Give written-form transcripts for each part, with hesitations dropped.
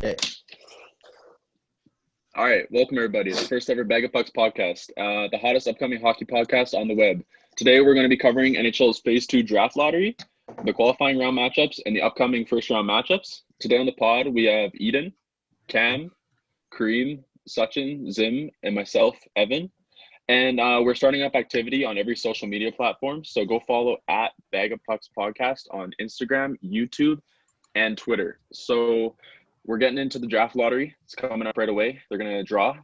Okay. All right, welcome everybody. The first ever Bag of Pucks podcast, the hottest upcoming hockey podcast on the web. Today we're going to be covering NHL's Phase 2 draft lottery, the qualifying round matchups, and the upcoming first round matchups. Today on the pod, we have Eden, Cam, Kareem, Sachin, Zim, and myself, Evan. And we're starting up activity on every social media platform. So go follow at Bag of Pucks podcast on Instagram, YouTube, and Twitter. So we're getting into the draft lottery. It's coming up right away. They're going to draw.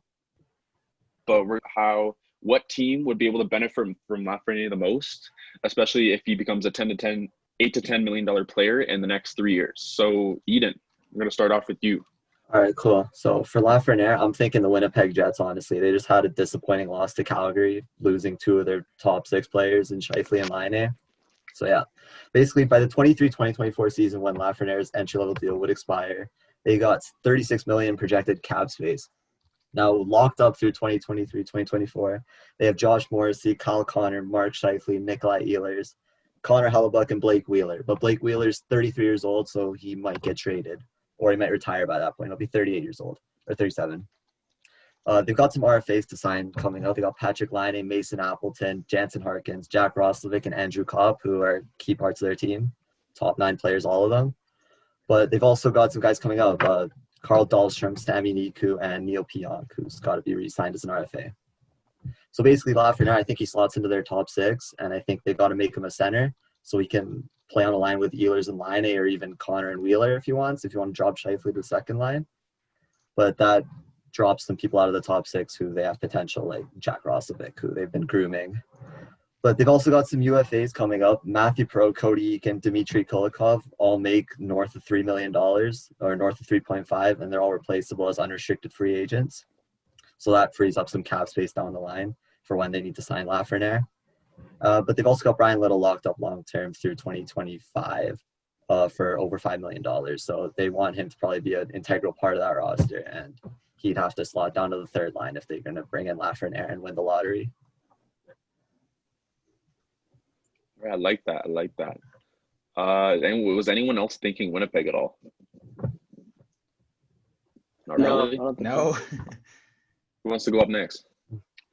But what team would be able to benefit from Lafreniere the most, especially if he becomes a $8 to $10 million player in the next 3 years. So Eden, we're going to start off with you. All right, cool. So for Lafreniere, I'm thinking the Winnipeg Jets, honestly. They just had a disappointing loss to Calgary, losing two of their top six players in Scheifele and Laine. So yeah, basically by the 2023-2024 season when Lafreniere's entry-level deal would expire, they got $36 million projected cap space. Now locked up through 2023-2024, they have Josh Morrissey, Kyle Connor, Mark Scheifele, Nikolai Ehlers, Connor Hellebuck, and Blake Wheeler. But Blake Wheeler's 33 years old, so he might get traded. Or he might retire by that point. He'll be 38 years old, or 37. They've got some RFAs to sign coming out. They got Patrick Laine, Mason Appleton, Jansen Harkins, Jack Roslovic, and Andrew Kopp, who are key parts of their team. Top 9 players, all of them. But they've also got some guys coming out. Carl Dahlstrom, Sami Niku, and Neil Pionk, who's got to be re-signed as an RFA. So basically, Lafreniere, I think he slots into their top 6, and I think they've got to make him a center so he can play on a line with Ehlers and Laine, or even Connor and Wheeler if you want to drop Scheifele to the second line. But that drops some people out of the top 6 who they have potential, like Jack Roslovic, who they've been grooming. But they've also got some UFAs coming up. Matthew Pro, Cody Eakin, Dmitry Kulikov all make north of $3 million or north of 3.5, and they're all replaceable as unrestricted free agents. So that frees up some cap space down the line for when they need to sign Lafreniere. But they've also got Brian Little locked up long-term through 2025 for over $5 million. So they want him to probably be an integral part of that roster, and he'd have to slot down to the third line if they're going to bring in Lafreniere and win the lottery. I like that. And was anyone else thinking Winnipeg at all? Not really? No. Who wants to go up next?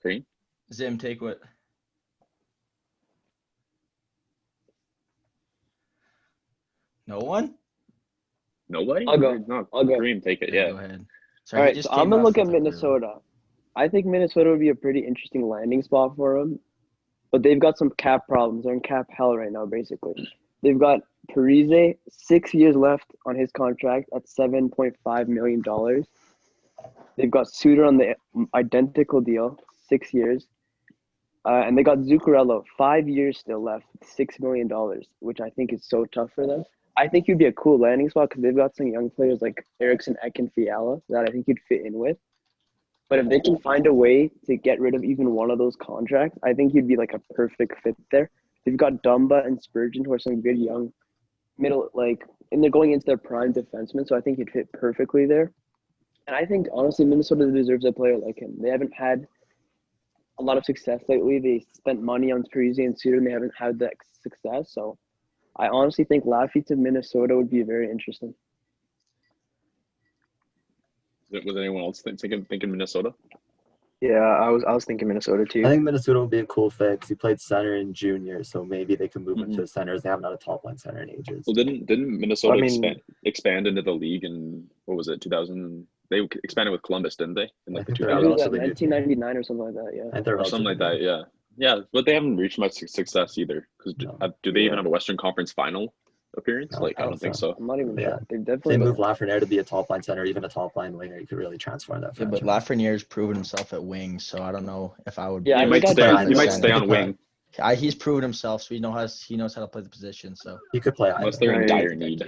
Green? Zim, take what? No one? Nobody? I'll go. No, I'll go. Green, take it, yeah. Go ahead. All right, so I'm going to look at Minnesota. I think Minnesota would be a pretty interesting landing spot for them, but they've got some cap problems. They're in cap hell right now, basically. They've got Parise, 6 years left on his contract at $7.5 million. They've got Suter on the identical deal, 6 years. And they got Zuccarello, 5 years still left, $6 million, which I think is so tough for them. I think he'd be a cool landing spot because they've got some young players like Eriksson, Ek, and Fiala that I think he'd fit in with. But if they can find a way to get rid of even one of those contracts, I think he'd be like a perfect fit there. They've got Dumba and Spurgeon, who are some good young middle, and they're going into their prime defensemen, so I think he'd fit perfectly there. And I think, honestly, Minnesota deserves a player like him. They haven't had a lot of success lately. They spent money on Parise and Suter, and they haven't had that success. So I honestly think Laffy to Minnesota would be very interesting. Was anyone else thinking Minnesota? Yeah, I was thinking Minnesota too. I think Minnesota would be a cool fit because he played center in junior, so maybe they can move him to centers. They haven't had a top line center in ages. Well, didn't Minnesota expand into the league in, what was it, 2000? They expanded with Columbus, didn't they? In like the 2000s? 1999 or something like that, yeah. Or something like that, yeah. Yeah, but they haven't reached much success either. Because do they even have a Western Conference final appearance? No, I don't think so. I'm not even Yeah. They've definitely They move Lafreniere to be a top line center, even a top line winger. You could really transform that. Yeah, but Lafreniere's proven himself at wing, so I don't know if I would. Yeah, he might stay on wing. He's proven himself, so he knows how to play the position. So he could play unless they're in dire need.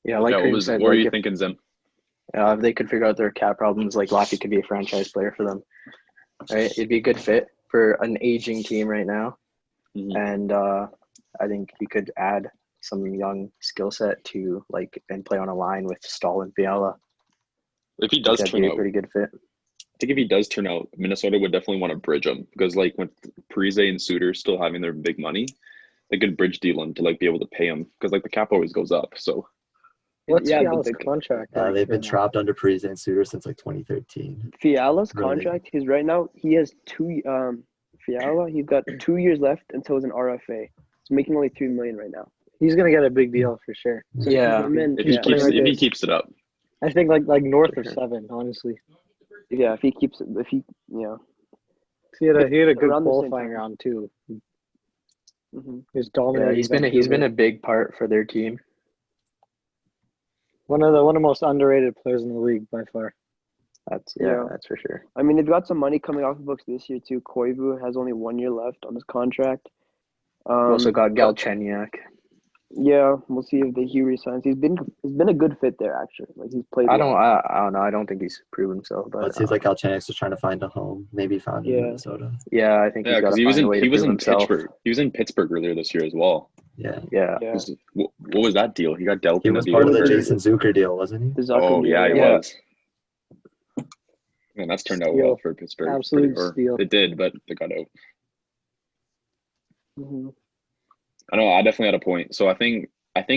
Yeah, like what were you thinking, Zim? If they could figure out their cap problems, like Laffy could be a franchise player for them. Right, it'd be a good fit for an aging team right now, and I think you could add some young skill set to and play on a line with Stahl and Fiala. If he does turn out, a pretty good fit. I think if he does turn out, Minnesota would definitely want to bridge him because with Parise and Suter still having their big money, they could bridge deal him to be able to pay him because the cap always goes up. So What's Yeah, but Fiala's the- contract? like They've been right now? trapped under Parise and Suter since like 2013. Fiala's Really? contract, he's right now, he has Fiala, he's got 2 years left until he's an RFA. He's making only 3 million right now. He's gonna get a big deal for sure. So Yeah, him and- If He's he playing keeps like if he this. keeps it up. I think like north For of sure. 7, honestly. yeah, if he keeps it, if he, yeah. He had a good Around the same qualifying time. round too. hmm He was Yeah, dominating. he's been Vancouver. a big part for their team. one of the most underrated players in the league by far. Yeah. That's for sure. I mean, they've got some money coming off the books this year too. Koivu has only 1 year left on his contract. We also got Um, Galchenyuk. Yeah, we'll see if he resigns. He's been a good fit there actually. Like he's played. I well. don't know. I don't think he's proven himself, But but it seems like Galchenyuk's just trying to find a home. Maybe found in Yeah. Minnesota. yeah, I think Yeah, he's got because to he was find in a way to he was prove in himself. Pittsburgh. He was in Pittsburgh earlier this year as well. Yeah. Yeah, Yeah, What was that deal? He got dealt He in a was deal. part of the Zucker. Jason Zucker deal, wasn't he? the Zucker Oh deal, yeah, he Yeah. was. Man, that's turned out Steal. well for Pittsburgh. Absolute Or steal. It did, but they got out. Mhm. I know. I definitely had a point. So I think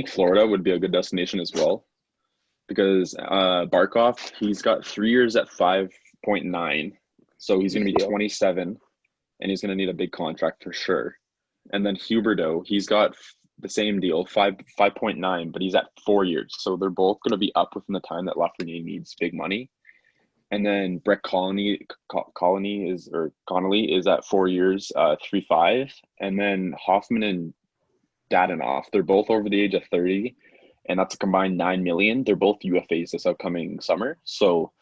Florida would be a good destination as well, because Barkov, he's got 3 years at 5.9, so he's going to be Steal. 27, and he's going to need a big contract for sure. And then Huberdeau, he's got the same deal, 5.9, but he's at 4 years, so they're both going to be up within the time that Lafreniere needs big money. And then Brett Connolly is at 4 years, 3.5, and then Hoffman and Dadanoff, they're both over the age of 30, and that's a combined 9 million. They're both UFAs this upcoming summer, so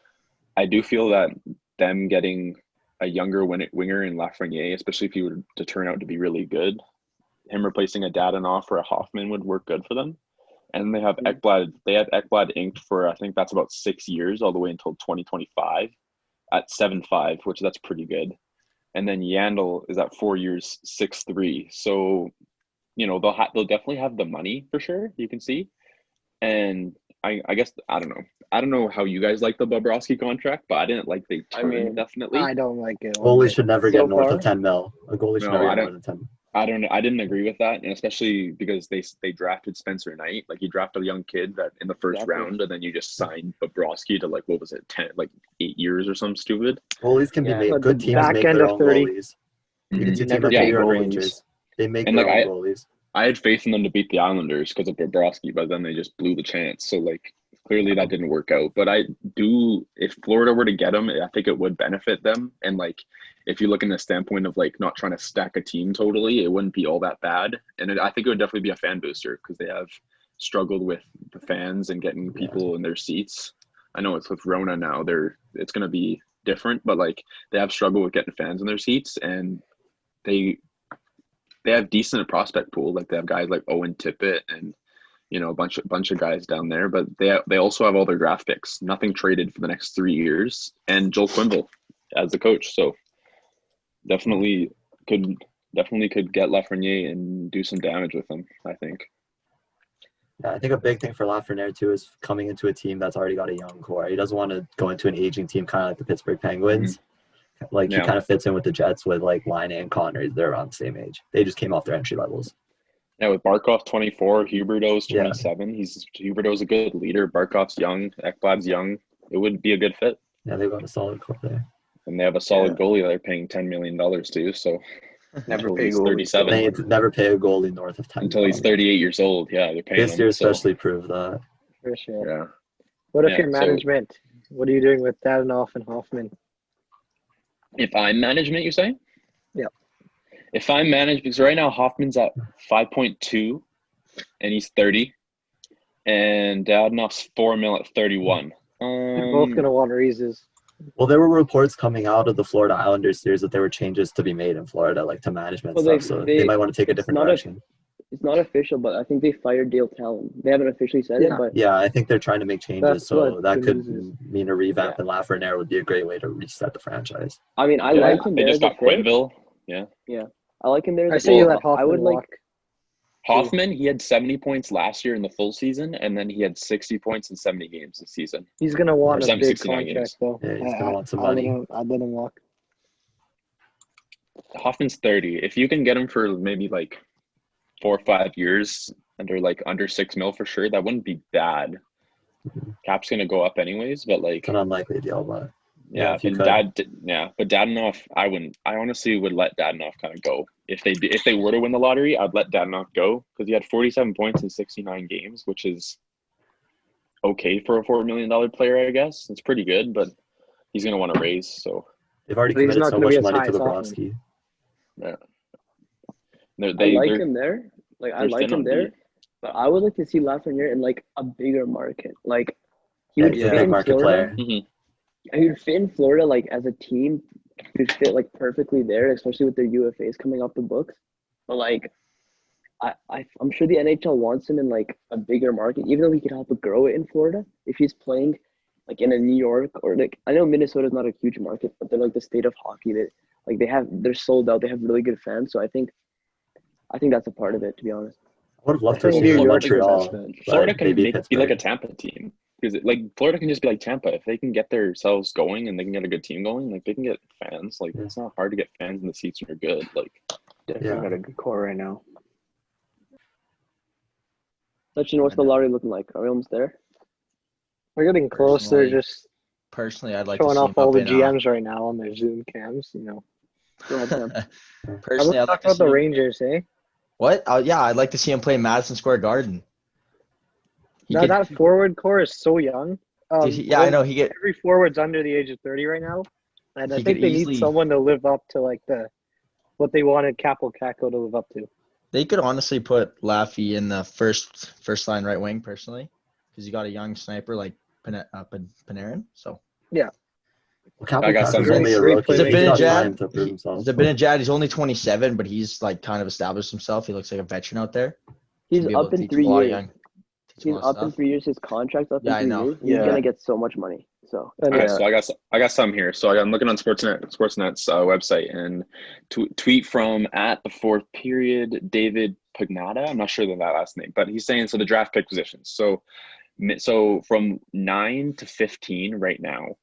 I do feel that them getting a younger winger in Lafreniere, especially if he were to turn out to be really good, him replacing a Dadanoff or a Hoffman would work good for them. And they have Ekblad. They have Ekblad inked for, I think that's about 6 years, all the way until 2025 at 7.5, which that's pretty good. And then Yandel is at 4 years, 6.3. So, they'll definitely have the money for sure. You can see, and I guess I don't know how you guys like the Bobrovsky contract, but I didn't like the term. mean, Definitely, I don't like it. Goalie should never So get north far? of 10 mil. A goalie should No, never I get don't- more than 10. I didn't agree with that, and especially because they drafted Spencer Knight. Like, you draft a young kid that in the first Exactly. round, and then you just signed Bobrovsky to, like, what was it, 8 years or something stupid. Goalies can Yeah, be made. but Good the teams back make end their of own 30. goalies. You can see a team Never like the pay New York goalies. Rangers. They make And, their like, own goalies. I had faith in them to beat the Islanders because of Bobrovsky, but then they just blew the chance. So, like, clearly that didn't work out. But if Florida were to get him, I think it would benefit them. And, like, if you look in the standpoint of, like, not trying to stack a team totally, it wouldn't be all that bad. And I think it would definitely be a fan booster because they have struggled with the fans and getting people in their seats. I know it's with Rona now. It's going to be different, but, like, they have struggled with getting fans in their seats, and they have decent prospect pool. Like, they have guys like Owen Tippett and a bunch of guys down there, but they also have all their draft picks. Nothing traded for the next 3 years, and Joel Quenneville as the coach. So definitely could get Lafreniere and do some damage with him, I think. Yeah, I think a big thing for Lafreniere too is coming into a team that's already got a young core. He doesn't want to go into an aging team, kind of like the Pittsburgh Penguins. Like, he Yeah. kind of fits in with the Jets with like Line and Connors. They're around the same age. They just came off their entry levels. Yeah, with Barkov 24, Huberdeau's Yeah. 27. Huberdeau's a good leader. Barkov's young. Ekblad's young. It would be a good fit. Yeah, they've got a solid core there. And they have a solid Yeah. goalie that they're paying $10 million to. So never until pay he's goalies. 37. They never pay a goalie north of 10 Until he's mil. 38 years old. Yeah, they're paying This him. year So, especially proved that. For sure. yeah. What if Yeah, your so- management? What are you doing with Dadanoff and Hoffman? If I'm management, you say? Yeah. If I'm managed, because right now Hoffman's at 5.2 and he's 30, and Dadanoff's 4 mil at 31. They're both gonna want raises. Well, there were reports coming out of the Florida Islanders series that there were changes to be made in Florida, like to management Well, stuff. So they might want to take a it's different not direction. It's not official, but I think they fired Dale Talon. They haven't officially said it, but Yeah, I think they're trying to make changes, That's so what that the could news is. mean a revamp, and Lafreniere would be a great way to reset the franchise. I mean, I Yeah, like him they there just as a got fit. Quenneville. Yeah. I like him there as I a say you fit. let Hoffman I would like. walk. Hoffman, he had 70 points last year in the full season, and then he had 60 points in 70 games this season. He's gonna want Or a big 69 contract games. though. Yeah, he's gonna want some money. I'd let him walk. Hoffman's 30. If you can get him for maybe like 4 or 5 years under 6 mil for sure, that wouldn't be bad. Cap's gonna go up anyways, but like It's an unlikely deal, but yeah, if you and could. but Dadonov, I wouldn't. I honestly would let Dadonov kind of go if they were to win the lottery. I'd let Dadonov go because he had 47 points in 69 games, which is okay for a $4 million player, I guess. It's pretty good, but he's gonna want to raise. So They've already But he's committed not so gonna be much as money high to as Hoffman. Bobrovsky. yeah, I like him there. Like I they're like thin him on there, D. but I would like to see Lafreniere in like a bigger market. Like he Yeah, would he's a fit big in market Florida. player. He would fit in Florida like as a team. He would fit like perfectly there, especially with their UFAs coming off the books. But like, I'm sure the NHL wants him in like a bigger market, even though he could help grow it in Florida if he's playing like in a New York or like I know Minnesota's not a huge market, but they're like the state of hockey that like they're sold out. They have really good fans, so I think that's a part of it, to be honest. I would have loved to I see think him in New York is the best Montreal, fit. Florida but can maybe be like a Pittsburgh. Tampa team because like Florida can just be like Tampa if they can get themselves going and they can get a good team going. Like they can get fans. Like Yeah. it's not hard to get fans in the seats when you're good. Like Definitely Yeah. got a good core right now. Sachin, what's the lottery looking like? Are we almost there? We're getting close. They're Personally, just Personally, I'd like to showing see off him all up the in. GMs right now on their Zoom cams. Go ahead, Sam. I Personally, want I'd to like talk to about see the him. Rangers, eh? What? Yeah, I'd like to see him play Madison Square Garden. He Now could- that forward core is so young. yeah, I know he get. Every forward's under the age of 30 right now, and I He think could they easily- need someone to live up to like what they wanted Capo Caco to live up to. They could honestly put Laffy in the first line right wing personally, because you got a young sniper like Panarin. So Well, Capo I got Caco's some- only a Great rookie. playmaker. He's got Zibanejad- time to prove himself. Zibanejad, he's only 27, but he's like kind of established himself. He looks like a veteran out there. He's Be able up to in teach a 3 lot of years. young- teach a He's lot of up in stuff. 3 years. His contract's up Yeah, I in 3 know. years. He's Yeah. gonna get so much money. So And okay, so I got some here. So I'm looking on Sportsnet's website and tweet from at the fourth period David Pagnotta. I'm not sure that last name, but he's saying so the draft pick positions. So from 9 to 15 right now,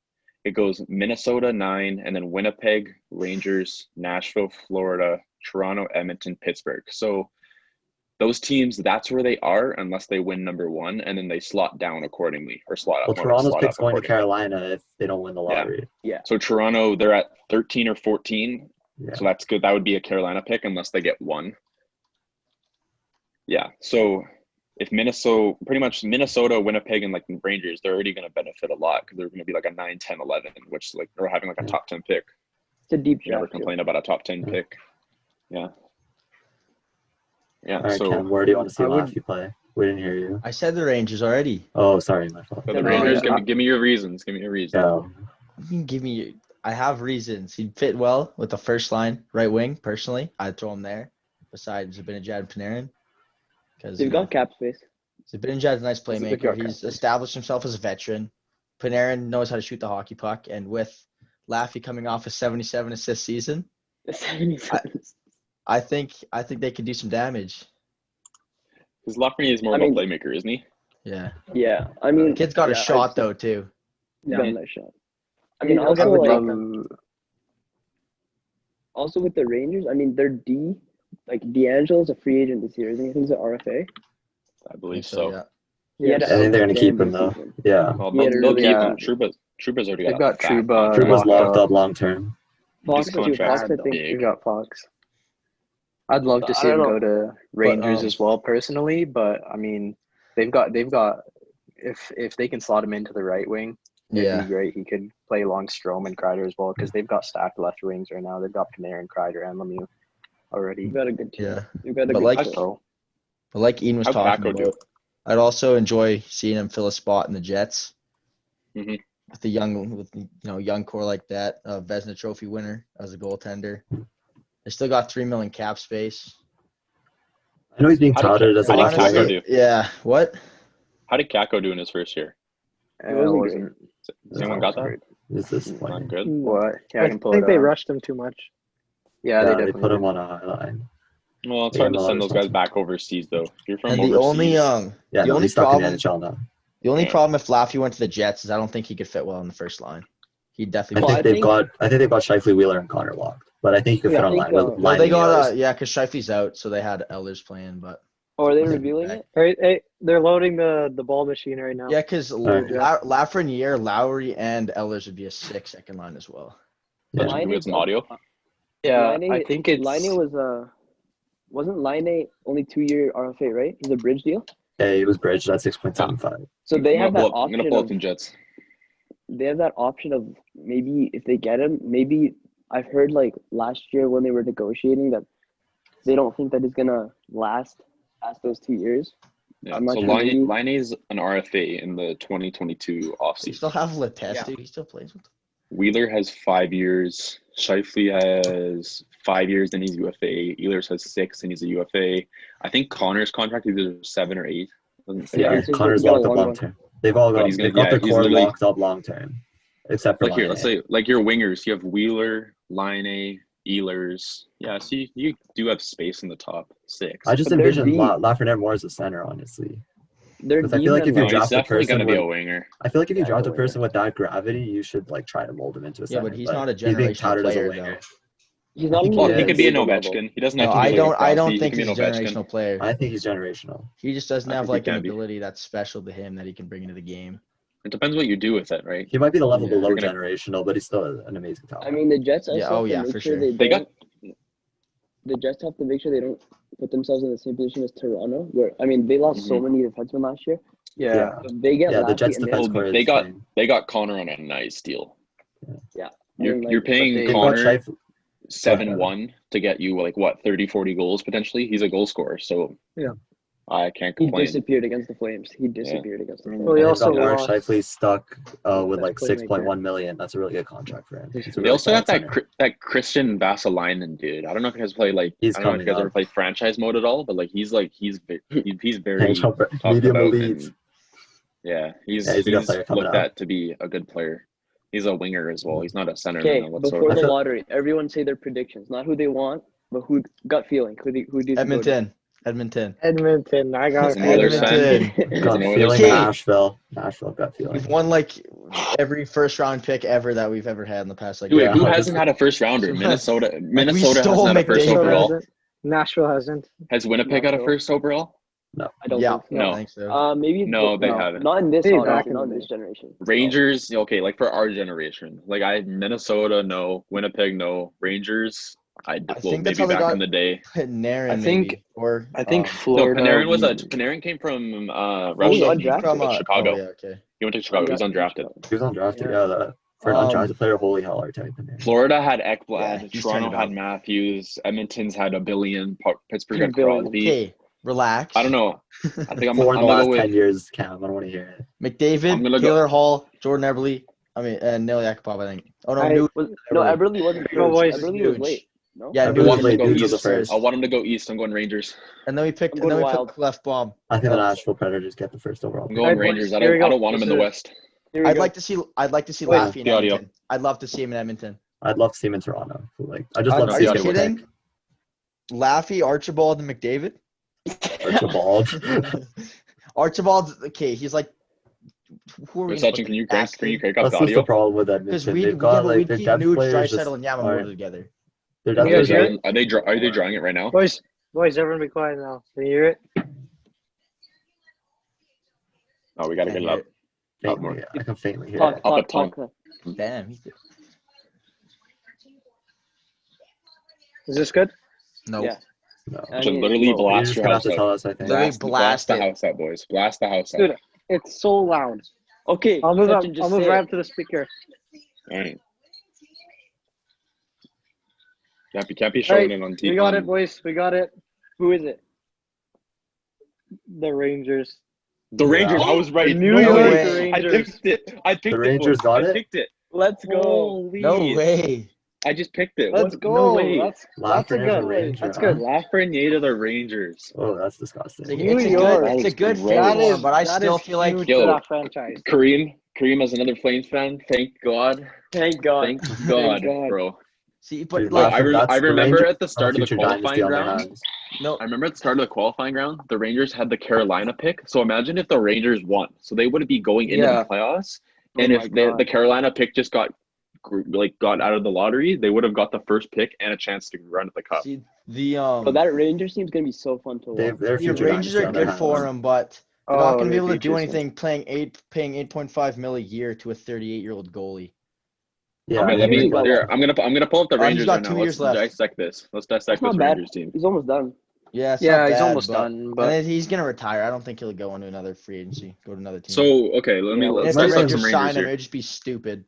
it goes Minnesota 9, and then Winnipeg, Rangers, Nashville, Florida, Toronto, Edmonton, Pittsburgh. So those teams, that's where they are unless they win number 1, and then they slot down accordingly or slot up. Well, more, Toronto's slot pick's up going to accordingly. Carolina if they don't win the lottery. So Toronto, they're at 13 or 14. Yeah. So that's good. That would be a Carolina pick unless they get 1. Yeah. So if pretty much Minnesota, Winnipeg, and like Rangers, they're already going to benefit a lot because they're going to be like a 9, 10, 11, which like they're having like a Yeah. top 10 pick. it's a deep You never draft. too. complain about a top 10 Yeah. pick. Yeah. Yeah. All right, So Cam, where do you want to see I would- Laffy play? We didn't hear you. I said the Rangers already. Oh, sorry, my fault. for the Yeah, Rangers, yeah. give me your reasons. Give me your reasons. Yeah. You can give me. I have reasons. He'd fit well with the first line right wing. Personally, I'd throw him there besides Zibanejad and Panarin. Because They've got cap space. Zibanejad's a nice They've playmaker. got He's cap. established himself as a veteran. Panarin knows how to shoot the hockey puck, and with Laffy coming off a 77 assist season, 77. I think they could do some damage. Because Lafreniere is more I of mean- a playmaker, isn't he? Yeah, Yeah, I mean, the kid's got a yeah, shot though too. He's got a nice shot. I mean, Yeah, also I would like, love also with the Rangers, I mean, their D, like D'Angelo's a free agent this year. Isn't he? I think he's an RFA. I believe so. Yeah. He had Yes. an I think they're going to keep outstanding him, though. season. Yeah. Well, He had a they'll really keep good him. Truba's already They've got got Trouba. Trouba's locked locked up. up long term. Fox, His too. contract's Fox, I think. big. We've got Fox. I'd love to I see him don't go to Rangers um, as well, personally. But I mean, they've got. If they can slot him into the right wing, it'd Yeah. be great. He could play along Strome and Kreider as well because they've got stacked left wings right now. They've got Panarin, Kreider, and Lemieux already. You've got a good team. Yeah. You've got a But good like- team. So But like Ian was How'd talking Paco do? about, I'd also enjoy seeing him fill a spot in the Jets. Mhm. With the young core like that, Vezina Trophy winner as a goaltender. They still got $3 million cap space. I know he's being How did touted Ca- as a how did left Caco winger. do? Yeah. What? How did Kako do in his first year? It wasn't Has anyone got that? Is this Not like, good. what? Yeah, I I can pull think it they up. rushed him too much. Yeah, yeah, they they definitely put him did. on a high line. Well, it's Yeah, hard to no, send that's those guys not- back overseas, though. If you're from And overseas. the only Yeah, The no, only he's stuck problem- in the NHL now. the only Yeah. problem if Laffy went to the Jets is I don't think he could fit well in the first line. He'd I definitely. think I they've think- got Shifley, Wheeler, and Connor locked. But I think you could Yeah, fit I on think, line with No, they line got Ehlers. yeah, because Shifley's out, so they had Ehlers playing, but Or are they revealing it? Hey, they're loading the ball machine right now. Yeah, because Alright. Lafreniere, Lowry, and Ehlers would be a sick second line as well. Yeah. Can we get some audio? Yeah, Line I think it's Line was wasn't Line only 2-year RFA, right? He's a bridge deal. Yeah, he was bridged at 6.75. So they have that I'm gonna option pull up of some Jets. they have that option of maybe if they get him, maybe I've heard like last year when they were negotiating that they don't think that he's gonna last past those 2 years. Yeah. I'm not So sure, maybe- Laine's an RFA in the 2022 You offseason. still have Latest, Yeah. dude. He still plays with them. Wheeler has 5 years. Shifley has 5 years and he's UFA. Ehlers has 6 and he's a UFA. I think Connor's contract is either 7 or 8. Doesn't say. Yeah, he's got Connor's a locked up long long one. term. They've all But got he's gonna- they've got yeah, their he's core literally- locked up long term, except for Like here, let's Laine. say like your wingers. You have Wheeler, Laine, Ehlers. Yeah, so you do have space in the top 6. I just But they're envision deep. Lafreniere more as a center, honestly. They're 'Cause I deep feel like and if you No, long. draft he's a definitely person gonna be with- a winger. I feel like if you Yeah, draft a no person with that gravity, you should like try to mold him into a Yeah, center. but he's not a he's being generational touted as a player, winger. though. He's not think even he He is. could be an level. Ovechkin. He doesn't have No, to be I like a don't. I don't Crosby. think He he's a can be an Ovechkin. generational player. I think he's generational. He just doesn't I have think he like an can be. ability that's special to him that he can bring into the game. It depends what you do with it, right? He might be the level Yeah. below You're gonna- generational, but he's still an amazing talent. I mean, the Jets also Yeah, have oh, to yeah, make for sure sure. they They don't. got The Jets have to make sure they don't put themselves in the same position as Toronto, where I mean they lost so many defensemen last year. yeah. If they get yeah, the lucky Jets and they defense have- core they is got- fine. they got Connor on a nice deal. Yeah, You're, I mean, you're like, paying but They've got Connor Shifley. 7-1 to get you like what 30-40 goals potentially. He's a goal scorer, so Yeah. I can't he complain. disappeared against the Flames. He disappeared against the Flames. Well, he They've also got Mark lost Shifley stuck with best like playmaker. 6.1 million. That's a really good contract for him. He's a They really also got solid that center. that Christian Vassalainen dude. I don't know if you guys play like He's I don't know if you coming guys ever up. play franchise mode at all, but like he's very Potential for talked medium about elite. and- yeah, he's Yeah, he's a good player coming looked up. at to be a good player. He's a winger as well. He's not a center Okay, whatsoever. before the feel- lottery, everyone say their predictions, not who they want, but who gut feeling. Who do you go to? Edmonton. Edmonton. I got He's an Oilers fan. Edmonton. He's Got an Oilers feeling Okay. fan. Nashville. Nashville got feeling. We've won like every first round pick ever that we've ever had in the past. Like, Dude, Yeah, who I hasn't had a first rounder? Like, Minnesota stole hasn't had a first McDavid. overall. Nashville hasn't. Has Winnipeg had a first overall? I don't yeah, think so. No. I think so. Maybe No, they haven't. Not in this, Hey, honestly, back in not in the this day. generation. Rangers, okay, like for our generation, like Minnesota, no, Winnipeg, no, Rangers. I Well, think that's maybe how they back got in the day. Panarin. I think- maybe, or I think No, Florida. Panarin came from Oh, Red he Sox. undrafted? from Chicago. Oh, yeah, okay. He went to Chicago. He was undrafted. He was undrafted. Yeah. For an Um, undrafted player, holy hell, our type in there. Florida had Yeah, Ekblad. he's Toronto turned it had up. Matthews. Edmonton's had a billion. Pittsburgh had Billion. Crosby. Okay, relax. I don't know. I think I'm 4 in the gonna last go with 10 years, Cam. I don't want to hear it. I'm McDavid, gonna go- Taylor Hall, Jordan Eberle. I mean, and Neil Yakupov, I think. Oh no, I- Nuge. No, Eberle wasn't. No, boys. Eberle was late. No. Yeah, I Nuge want him to late, go Nuge was the east. first. I want him to go east. I'm going Rangers. And then we picked. I'm And then we going picked Clef Bomb. I think the Oh. Nashville Predators get the first overall. I'm pick. going Alright, boys, Rangers. I here we don't go. want him in the This is- West. Here we I'd go. like to see. I'd like to see Wait, Laffy in the audio. Edmonton. I'd love to see him in Edmonton. I'd love to see him in Toronto. Like, I just Are love to are see you him get kidding? pick. Laffy, Archibald, and McDavid. Archibald. Archibald. Okay, he's like. Who are we? gonna Sachin, put can you the crank? best Can you in? crank up That's the just the audio? problem with Because Edmonton. we They've got we'd like their keep depth Nuge, players just Draisaitl, and Yamamoto aren't. together. Their You depth guys players hear aren't. it? Are they drawing it right now? Boys, everyone be quiet now. Can you hear it? Oh, we gotta get it up. Up more. Faintly, I can faintly hear Talk, it. Up a talk, ton. talk. Damn. He's, Is this good? no. Yeah. No. I Should mean, literally You're blast just your gonna have house to tell out. us, I think. Literally Blast blast the it. house out, boys. Blast the house out. Dude, it's so loud. Okay, I'll move up. Sachin, just I'll move say right it. up to the speaker. All right. Can't be All showing right, it on TV. we got it, boys. We got it. Who is it? The Rangers. The Rangers. Yeah. I was right. The New No York way. I Rangers. picked it. I picked The it. Rangers boys. got I it? picked it. Let's go. Holy. No way. I just picked it. Let's What? go. No way. That's a Lafreniere's a good. Ranger, That's huh? good. Lafreniere to the Rangers. Oh, that's disgusting. New It's a York. good. It's a good That fit is for That him, is, but I that still is feel like huge Yo, for that franchise. Kareem as another Flames fan. Thank God. Thank God. Thank God, God. bro. see, but Dude, like I that's the remember Rangers at the have a start of the future qualifying dynasty on their round. hands. no. I remember at the start of the qualifying round, the Rangers had the Carolina pick. So imagine if the Rangers won. So they would be going into Yeah. the playoffs. Oh And my if God. the Carolina pick just got got out of the lottery, they would have got the first pick and a chance to run at the cup. See, the But that Rangers team's gonna be so fun to watch. Their the future Rangers dynasty are on their good for hands. him, but they're not going to be able to do Patriots. anything paying 8.5 mil a year to a 38-year-old goalie. Yeah, Okay, I let hear me. you. Here, I'm gonna pull up the He's Rangers got right now. 2 Let's years left. dissect this. Let's That's dissect not this bad. Rangers team. He's almost done. Yeah, it's Yeah, not he's bad, almost but- done, but- and then he's going to retire. I don't think he'll go into another free agency, go to another team. So okay, Yeah, let's if might the dissect say Rangers some sign Rangers him, here. it'd just be stupid.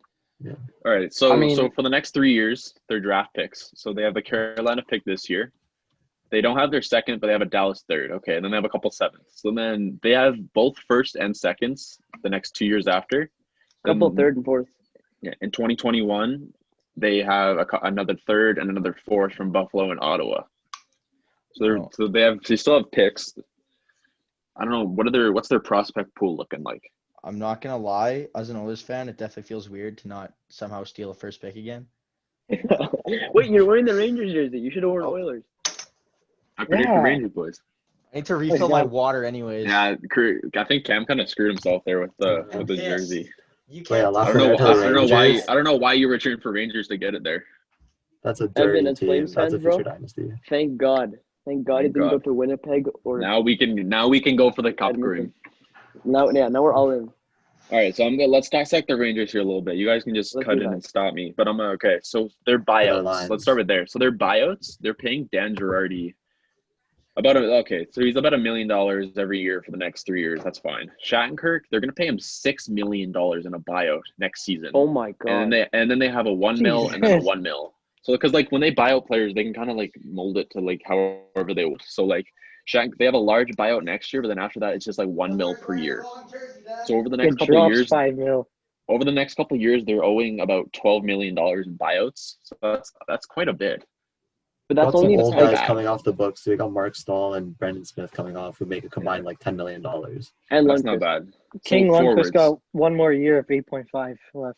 All right, so I mean- so for the next 3 years, they're draft picks. So they have the Carolina pick this year. They don't have their second, but they have a Dallas third. Okay, and then they have a couple sevenths. So then they have both first and seconds the next 2 years after. Couple Then, third and fourth. Yeah, in 2021, they have another third and another fourth from Buffalo and Ottawa. So they still have picks. I don't know what's their prospect pool looking like. I'm not going to lie. As an Oilers fan, it definitely feels weird to not somehow steal a first pick again. Wait, you're wearing the Rangers jersey. You should have worn Oilers. I predict the Yeah. Rangers boys. I need to refill my God. water anyways. Yeah, I think Cam kind of screwed himself there with the Yes. jersey. You Wait, can't. I don't know. Lafreniere to the I don't know why. Rangers? I don't know why you were cheering for Rangers to get it there. That's a dirty as team. Flames That's a fans, bro. future dynasty. Thank God. Thank God he Thank didn't go God. to Winnipeg or Now we can go for the cup Edmonton. cream. Now we're all in. All right, so let's dissect the Rangers here a little bit. You guys can just Let's cut do in that. and stop me. But okay. So their Their buyouts. lines. Let's start with there. So their buyouts, they're paying Dan Girardi so he's about $1 million every year for the next 3 years. That's fine. Shattenkirk, they're gonna pay him $6 million in a buyout next season. Oh my God. And then they have a 1 mil and then a Jesus. 1 mil. So because like when they buy out players, they can kind of like mold it to like however they want. So like they have a large buyout next year, but then after that it's just like 1 mil per year. So over the next It couple of drops years, 5 mil. they're owing about $12 million in buyouts. So that's quite a bit. But Got that's some only old not guys bad. coming off the books. So we got Mark Stahl and Brendan Smith coming off, who make a combined like $10 million. and That's Lundqvist. not bad. King So Lundqvist forwards. got one more year of 8.5 left.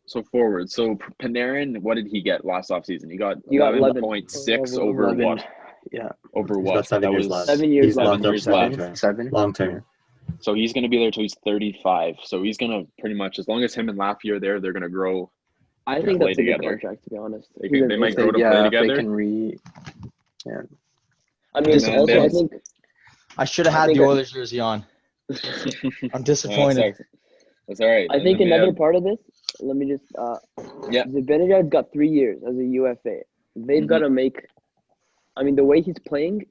So forward. So Panarin, what did he get last offseason? He got He got 11. 11.6 over 11. what? Yeah, Over He's what? got 7 That years was left. 7 years He's left. locked up years 7 left. terms. 7. Long term. So he's going to be there till he's 35. So he's going to pretty much, as long as him and Laffy are there, they're going to grow. I think play that's a good together. contract, to be honest. They might If grow to play if together. they can I mean, And then also, I they- think I should have I had think the I- Oilers jersey on. I'm Well, disappointed. that's all right. I And think then they another have- part of this. Let me just. Yeah. Zibanejad's got 3 years as a UFA. They've Mhm. got to make. I mean, the way he's playing,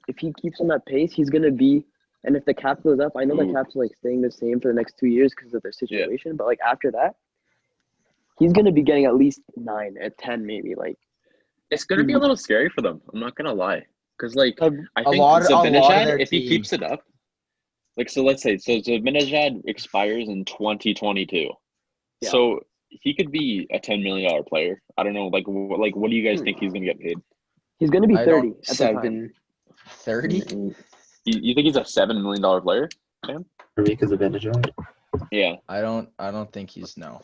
if he keeps on that pace, he's gonna be. And if the cap goes up, I know the Ooh. cap's like staying the same for the next 2 years because of their situation. But like after that, he's gonna be getting at least 9 at 10, maybe. Like It's going to be a little scary for them. I'm not going to lie. Because, like, I A think lot of Zibanejad, their if he team- keeps it up, like, so let's say, so Zibanejad expires in 2022. Yeah. So he could be a $10 million player. I don't know. Like, what do you guys think he's going to get paid? he's gonna be I 30 don't- at the time. 7. 30? You think he's a $7 million player? For me, because of Vintage. Yeah. I don't think he's no.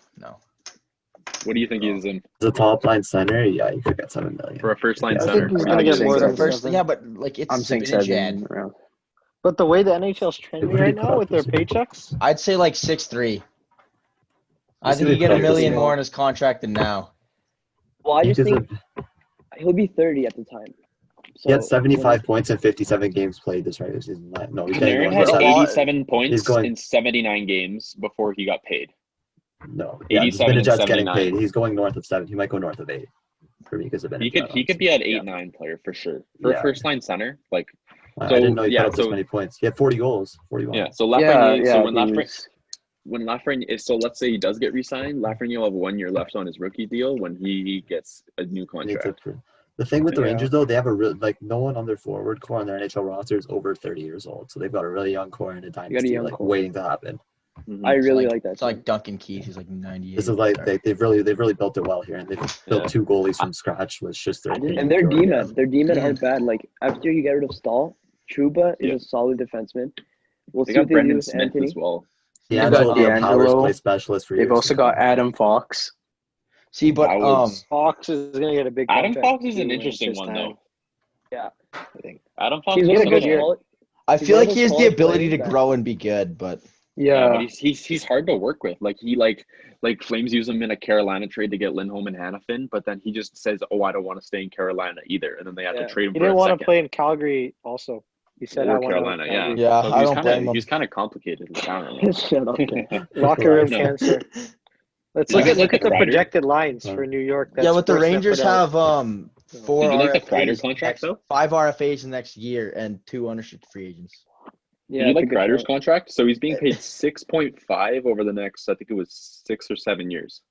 What do you think he is in As a top line center, yeah, you could get 7 million. for a first line Yeah, I center? think he's What gonna do you get think? more For than first, 7. yeah, but like it's I'm saying Zibanejad. 7 around. But the way the NHL's trending What did he right put now up with their this year? paychecks, I'd say like 6'3". I Let's think see he what get he $1 put up this million year. more in his contract than now. Well, I just Because think he'll be 30 at the time. So he had 75 points in 57 games played this regular season. No, he's getting Panarin more had than a lot- 87 points He's going- in 79 games before he got paid. No, yeah, 87 and Vintajad's getting 79. paid. He's going north of 7. He might go north of 8. For me, because of He could be at 8-9 player for sure. For Yeah. a first line center, like I So, didn't know he yeah, put up this so- many points. He had 40 goals, 41. yeah. So Yeah, Lafreniere. yeah. so when he Lafreniere, was- so let's say he does get re-signed, Lafreniere will have 1 year left on his rookie deal when he gets a new He needs contract. the thing with the Yeah. Rangers, though, they have a real no one on their forward core on their NHL roster is over 30 years old. So they've got a really young core in a dynasty, young like core. waiting to happen. Mhm. I really It's like that. It's like Duncan Keith. He's like 98. This is like they've really built it well here, and they've built Yeah. 2 goalies from scratch with just their And their Jordan. D-men. Their D-men aren't bad. Like, after you get rid of Stahl, Trouba is Yeah. a solid defenseman. We'll They see what got they do Brendan with Smith Anthony. as well. D'Angelo being a power D'Angelo. play specialist for years. They've also to come. got Adam Fox. See, but I was- Fox is gonna get a big Adam contract Fox is too an when it's interesting his one time. though. Yeah. I think Adam Fox He's is one had of a those good year. solid- I he's feel one of like he those has the solid ability to players that- grow and be good, but Yeah. but he's hard to work with. Like Flames use him in a Carolina trade to get Lindholm and Hanifin, but then he just says, "Oh, I don't want to stay in Carolina either," and then they have to trade him He for didn't a want second. to play in Calgary also. He said, Or I want Carolina, to yeah. Yeah, So I don't blame him. he's kind of complicated, apparently. Shut up. Ken. Locker room No. cancer. Let's Did look you at like the the Kreider? projected lines for New York. Yeah, That's what the forcing them to Rangers put out. have 4 Did you like the RFAs Kreider contract, though? 5 RFAs next year and 2 unrestricted free agents. Yeah, Did you like it's a good Kreider's shout. contract? So he's being paid 6.5 over the next, I think it was 6 or 7 years.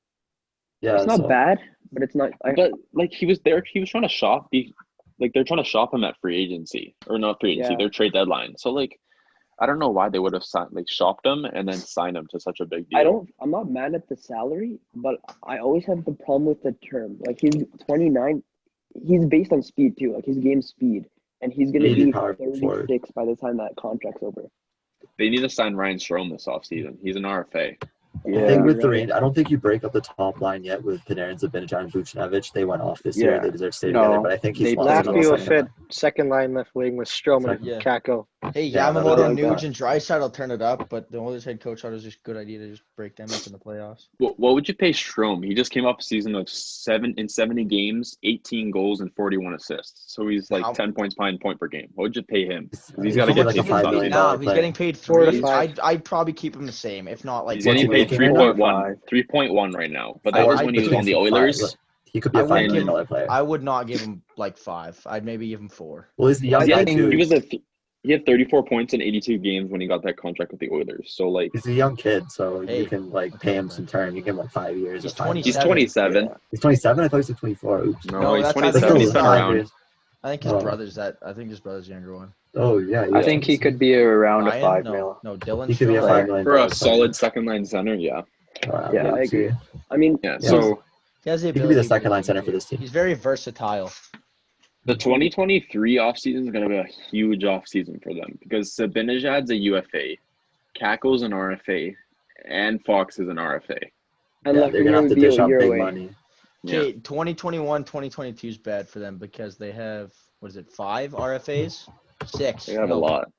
Yeah, It's not so bad, but it's not. But like he was trying to shop they're trying to shop him at free agency or not free agency, Yeah. their trade deadline. So like, I don't know why they would have shopped him and then signed him to such a big deal. I'm not mad at the salary, but I always have the problem with the term. Like he's 29, he's based on speed too. Like his game speed, and he's gonna Speedy be power forward. 36 by the time that contract's over. They need to sign Ryan Strome this offseason. He's an RFA. the Yeah. thing with the right. Rangers, I don't think you break up the top line yet with Panarin, Zibanejad, and Vucinovic. They went off this year. Yeah. They deserve to stay No, together, but I think he's they lost Laffy another will second fit line. second line left wing with Stroman and Yeah. Kako. Hey, Yeah, Yamamoto, I like Nuge, that. and Draisaitl will turn it up, but the Oilers head coach thought it was just a good idea to just break them up in the playoffs. What would you pay Strome? He just came off a season of 70 games, 18 goals, and 41 assists. So he's like How- 10 points behind point per game. What would you pay him? He's He's got to only get like a paid $5 for million something. Now he's player. getting paid 4 to 3. 5. I'd probably keep him the same, if not like He's What's getting he paid making right now? 3.1, 3.1 right now. But that was when he was on the Oilers. He could be a I $5 wouldn't million give player. I would not give him like 5. I'd maybe give him 4. Well, he's the young He guy had, too. he had 34 points in 82 games when he got that contract with the Oilers. So like, He's a young kid, so Hey, you can like pay him some term. You give him like 5 years. He's or 5 he's 27. 27. He's 27. I thought he was 24. Oops. No, No, he's that's 27. not- He's been that's around. I think his Oh. brother's I think his brother's the younger one. Oh yeah. I think he could be around a Ryan? 5 no, mil. No, Dylan. He could be a Strome. $5 million For a player. solid second line center, yeah. Yeah, I agree. I mean, Yeah. Yeah. So He has the He could ability. be the to second line do center it, for too. this team. He's very versatile. the 2023 offseason is going to be a huge offseason for them because Zibanejad's a UFA, Kako's an RFA, and Fox is an RFA. and Yeah, like they're gonna have to be a dish out year big away. money. Yeah. Okay, 2021, 2022 is bad for them because they have 5 RFAs? 6. They have no, a lot.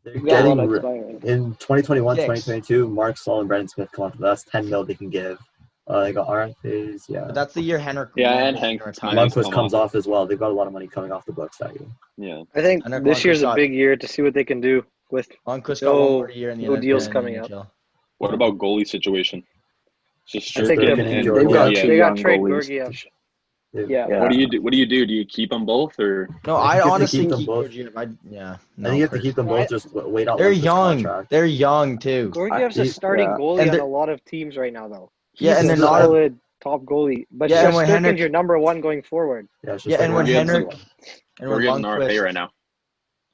They're We got a lot getting expiring. in 2021, 6. 2022. Mark Stahl and Brendan Smith come up. That's 10 mil they can give. They got RFAs. Yeah. But that's the year Henrik. Yeah, and Lundqvist Hank retired. Lundqvist Lundqvist come comes off as well. They've got a lot of money coming off the books that year. Yeah. I think And this year's a Lundqvist big year to see what they can do with Lundqvist got No- one more year in the no NFL. deals coming up. NHL. What about goalie situation? Just I think Sherkin they're- and they've got Georgiev. they got young trade goalies. Georgiev. Yeah. Yeah. What do you do? What do you do? Do you keep them both or? No, I I think if they honestly keep them keep both- Georgiev. Yeah. I think you have to keep them both. Just wait out. They're Lundqvist's young. contract. They're young too. Georgiev's a he- starting yeah. goalie And on they're- a lot of teams right now, though. Yeah, He's and a they're not a- solid top goalie. But Yeah, and when Shesterkin's Henrik- your number one going forward. Yeah, it's just Yeah, like and when Georgiev's Henrik and when Georgiev's an RFA Lundqvist, right now.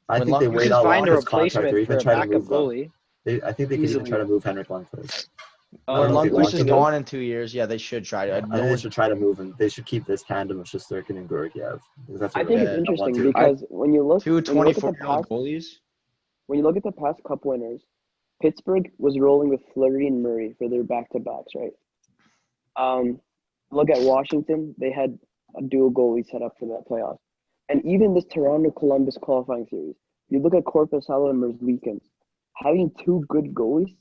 I when think they Lundqvist You wait can out find a Lundqvist's contract or replacement for even a try to backup move them. goalie. I think they could even Easily. try to move Henrik Lundqvist. I when don't know if he Lundqvist wants is to move. gone in 2 years, yeah, they should try to. I think they should try to move him. They should keep this tandem of Shesterkin and Georgiev. Because that's I what think really it's I want interesting to. because when you look, Two when you look at the 24-year-old past, goalies. when you look at the past Cup winners, Pittsburgh was rolling with Fleury and Murray for their back-to-backs, right? Look at Washington; they had a dual goalie set up for that playoff, and even this Toronto-Columbus qualifying series. You look at Korpisalo and Merzlikins. Having 2 good goalies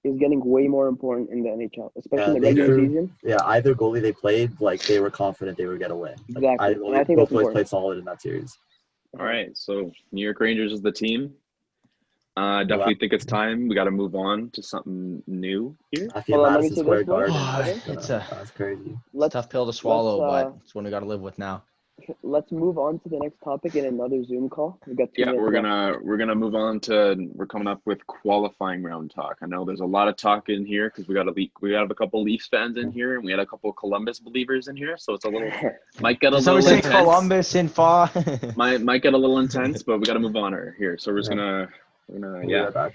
is getting way more important in the NHL, especially in the they regular do. season. Yeah, either goalie they played, like they were confident they would get a win. Like, Exactly. either And I think both that's boys important. played solid in that series. All right, so New York Rangers is the team. Definitely think it's time. We got to move on to something new here. I feel Hold on, let me Madison see Square this one. Garden. It's that's crazy. It's a Let's tough pill to swallow, let's, but it's one we got to live with now. let's move on to the next topic in another Zoom call. We got 2 Yeah, minutes left. we're gonna move on to we're coming up with qualifying round talk. I know there's a lot of talk in here because we have a couple Leafs fans in here and we had a couple Columbus believers in here, so it's a little might get a Did someone little say intense. Columbus in fall? Might get a little intense, but we got to move on here. So we're just Yeah. gonna We'll be yeah. right back.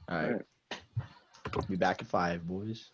All right. Be back at 5, boys.